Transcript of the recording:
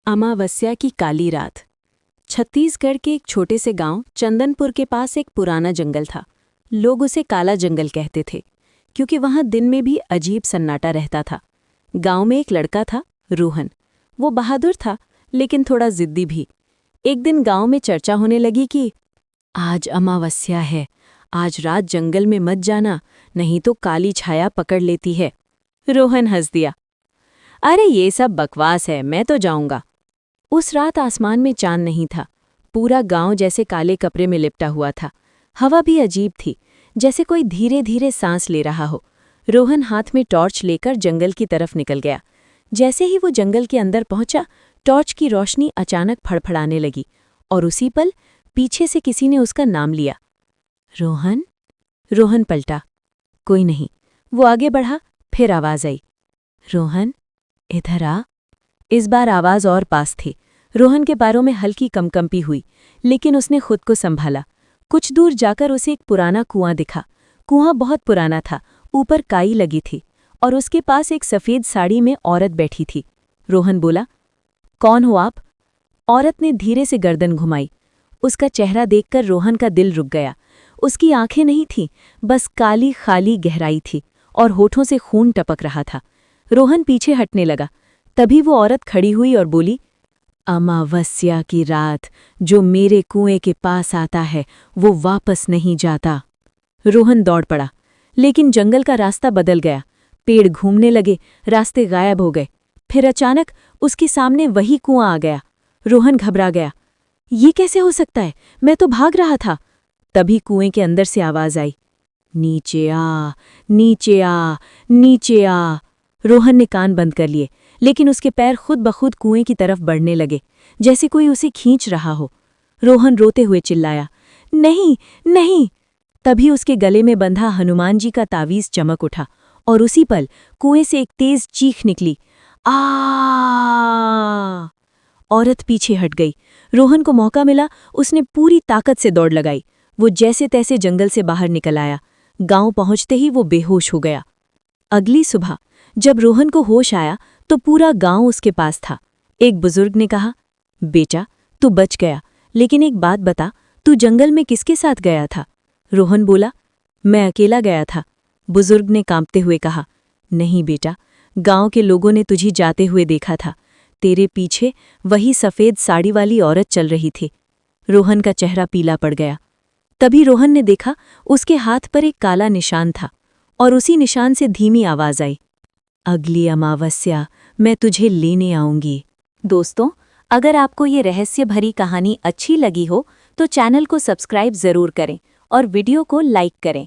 अमावस्या की काली रात। छत्तीसगढ़ के एक छोटे से गांव चंदनपुर के पास एक पुराना जंगल था। लोग उसे काला जंगल कहते थे, क्योंकि वहां दिन में भी अजीब सन्नाटा रहता था। गांव में एक लड़का था, रोहन। वो बहादुर था, लेकिन थोड़ा जिद्दी भी। एक दिन गांव में चर्चा होने लगी कि आज अमावस्या है, आज रात जंगल में मत जाना, नहीं तो काली छाया पकड़ लेती है। रोहन हंस दिया, अरे ये सब बकवास है, मैं तो जाऊंगा। उस रात आसमान में चांद नहीं था। पूरा गांव जैसे काले कपड़े में लिपटा हुआ था। हवा भी अजीब थी, जैसे कोई धीरे धीरे सांस ले रहा हो। रोहन हाथ में टॉर्च लेकर जंगल की तरफ निकल गया। जैसे ही वो जंगल के अंदर पहुंचा, टॉर्च की रोशनी अचानक फड़फड़ाने लगी, और उसी पल पीछे से किसी ने उसका नाम लिया। रोहन। रोहन पलटा, कोई नहीं। वो आगे बढ़ा, फिर आवाज आई, रोहन इधर आ। इस बार आवाज और पास थी। रोहन के पैरों में हल्की कंपकंपी हुई, लेकिन उसने खुद को संभाला। कुछ दूर जाकर उसे एक पुराना कुआं दिखा। कुआं बहुत पुराना था, ऊपर काई लगी थी, और उसके पास एक सफेद साड़ी में औरत बैठी थी। रोहन बोला, कौन हो आप? औरत ने धीरे से गर्दन घुमाई। उसका चेहरा देखकर रोहन का दिल रुक गया। उसकी आंखें नहीं थीं, बस काली खाली गहराई थी, और होठों से खून टपक रहा था। रोहन पीछे हटने लगा। तभी वो औरत खड़ी हुई और बोली, अमावस्या की रात जो मेरे कुएं के पास आता है वो वापस नहीं जाता। रोहन दौड़ पड़ा, लेकिन जंगल का रास्ता बदल गया। पेड़ घूमने लगे, रास्ते गायब हो गए। फिर अचानक उसके सामने वही कुआं आ गया। रोहन घबरा गया, ये कैसे हो सकता है? मैं तो भाग रहा था। तभी कुएं के अंदर से आवाज आई, नीचे आ, नीचे आ, नीचे आ। रोहन ने कान बंद कर लिए, लेकिन उसके पैर खुद ब खुद कुएं की तरफ बढ़ने लगे, जैसे कोई उसे खींच रहा हो। रोहन रोते हुए चिल्लाया, नहीं, नहीं। तभी उसके गले में बंधा हनुमान जी का तावीज चमक उठा, और उसी पल कुएं से एक तेज चीख निकली, आ! औरत पीछे हट गई। रोहन को मौका मिला, उसने पूरी ताकत से दौड़ लगाई। वो जैसे तैसे जंगल से बाहर निकल आया। गांव पहुंचते ही वो बेहोश हो गया। अगली सुबह जब रोहन को होश आया तो पूरा गांव उसके पास था। एक बुजुर्ग ने कहा, बेटा तू बच गया, लेकिन एक बात बता, तू जंगल में किसके साथ गया था? रोहन बोला, मैं अकेला गया था। बुजुर्ग ने कांपते हुए कहा, नहीं बेटा, गांव के लोगों ने तुझे जाते हुए देखा था। तेरे पीछे वही सफ़ेद साड़ी वाली औरत चल रही थी। रोहन का चेहरा पीला पड़ गया। तभी रोहन ने देखा, उसके हाथ पर एक काला निशान था, और उसी निशान से धीमी आवाज आई, अगली अमावस्या मैं तुझे लेने आऊंगी। दोस्तों, अगर आपको ये रहस्य भरी कहानी अच्छी लगी हो तो चैनल को सब्सक्राइब जरूर करें और वीडियो को लाइक करें।